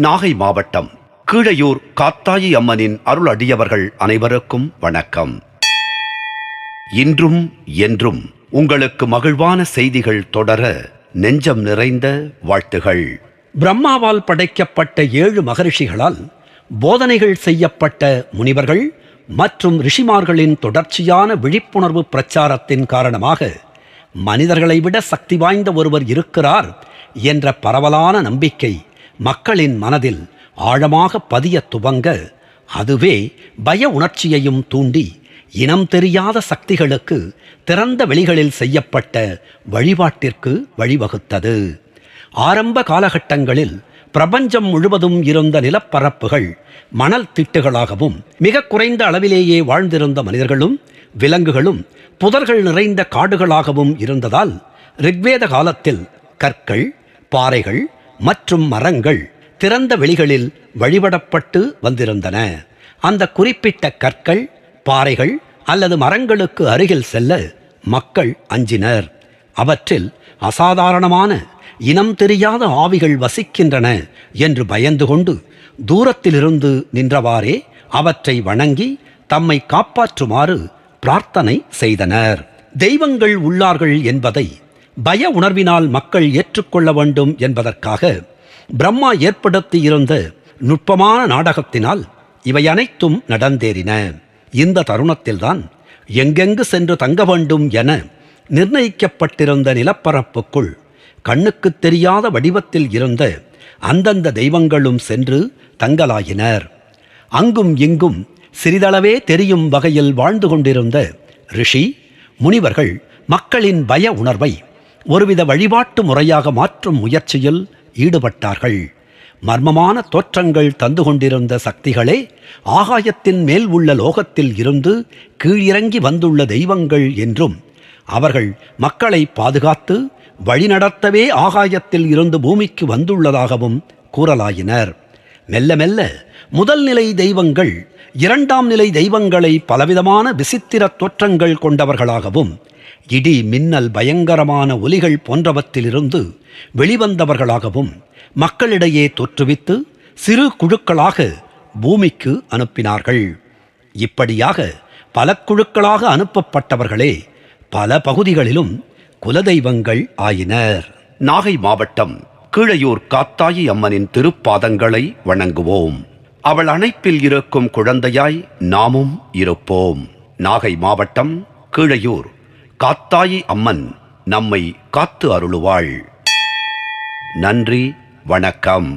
நாகை மாவட்டம் கீழையூர் காத்தாயி அம்மனின் அருள் அடியவர்கள் அனைவருக்கும் வணக்கம். இன்றும் என்றும் உங்களுக்கு மகிழ்வான செய்திகள் தொடர நெஞ்சம் நிறைந்த வாழ்த்துகள். பிரம்மாவால் படைக்கப்பட்ட 7 மகரிஷிகளால் போதனைகள் செய்யப்பட்ட முனிவர்கள் மற்றும் ரிஷிமார்களின் தொடர்ச்சியான விழிப்புணர்வு பிரச்சாரத்தின் காரணமாக மனிதர்களை விட சக்தி வாய்ந்த ஒருவர் இருக்கிறார் என்ற பரவலான நம்பிக்கை மக்களின் மனதில் ஆழமாக பதிய துவங்க, அதுவே பய உணர்ச்சியையும் தூண்டி இனம் தெரியாத சக்திகளுக்கு திறந்த வெளிகளில் செய்யப்பட்ட வழிபாட்டிற்கு வழிவகுத்தது. ஆரம்ப காலகட்டங்களில் பிரபஞ்சம் முழுவதும் இருந்த நிலப்பரப்புகள் மணல் திட்டுகளாகவும், மிக குறைந்த அளவிலேயே வாழ்ந்திருந்த மனிதர்களும் விலங்குகளும் புதர்கள் நிறைந்த காடுகளாகவும் இருந்ததால் ரிக்வேத காலத்தில் கற்கள், பாறைகள் மற்றும் மரங்கள் திறந்த வெளிகளில் வழிபடப்பட்டு வந்திருந்தன. அந்த குறிப்பிட்ட கற்கள், பாறைகள் அல்லது மரங்களுக்கு அருகில் செல்ல மக்கள் அஞ்சினர். அவற்றில் அசாதாரணமான இனம் தெரியாத ஆவிகள் வசிக்கின்றன என்று பயந்து கொண்டு தூரத்திலிருந்து நின்றவாறே அவற்றை வணங்கி தம்மை காப்பாற்றுமாறு பிரார்த்தனை செய்தனர். தெய்வங்கள் உள்ளார்கள் என்பதை பய உணர்வினால் மக்கள் ஏற்றுக்கொள்ள வேண்டும் என்பதற்காக பிரம்மா ஏற்படுத்தியிருந்த நுட்பமான நாடகத்தினால் இவை அனைத்தும் நடந்தேறின. இந்த தருணத்தில்தான் எங்கெங்கு சென்று தங்க வேண்டும் என நிர்ணயிக்கப்பட்டிருந்த நிலப்பரப்புக்குள் கண்ணுக்கு தெரியாத வடிவத்தில் இருந்த அந்தந்த தெய்வங்களும் சென்று தங்கலாயினர். அங்கும் இங்கும் சிறிதளவே தெரியும் வகையில் வாழ்ந்து கொண்டிருந்த ரிஷி முனிவர்கள் மக்களின் பய உணர்வை ஒருவித வழிபாட்டு முறையாக மாற்றும் முயற்சியில் ஈடுபட்டார்கள். மர்மமான தோற்றங்கள் தந்து கொண்டிருந்த சக்திகளே ஆகாயத்தின் மேல் உள்ள லோகத்தில் இருந்து கீழிறங்கி வந்துள்ள தெய்வங்கள் என்றும், அவர்கள் மக்களை பாதுகாத்து வழிநடத்தவே ஆகாயத்தில் இருந்து பூமிக்கு வந்துள்ளதாகவும் கூறலாயினர். மெல்ல மெல்ல முதல் நிலை தெய்வங்கள் 2ஆம் நிலை தெய்வங்களை பலவிதமான விசித்திர தோற்றங்கள் கொண்டவர்களாகவும், இடி மின்னல் பயங்கரமான ஒலிகள் போன்றவற்றிலிருந்து வெளிவந்தவர்களாகவும் மக்களிடையே தோற்றுவித்து சிறு குழுக்களாக பூமிக்கு அனுப்பினார்கள். இப்படியாக பல குழுக்களாக அனுப்பப்பட்டவர்களே பல பகுதிகளிலும் குலதெய்வங்கள் ஆயினர். நாகை மாவட்டம் கீழையூர் காத்தாயி அம்மனின் திருப்பாதங்களை வணங்குவோம். அவள் அணைப்பில் இருக்கும் குழந்தையாய் நாமும் இருப்போம். நாகை மாவட்டம் கீழையூர் காத்தாயி அம்மன் நம்மை காத்து அருளுவாள். நன்றி, வணக்கம்.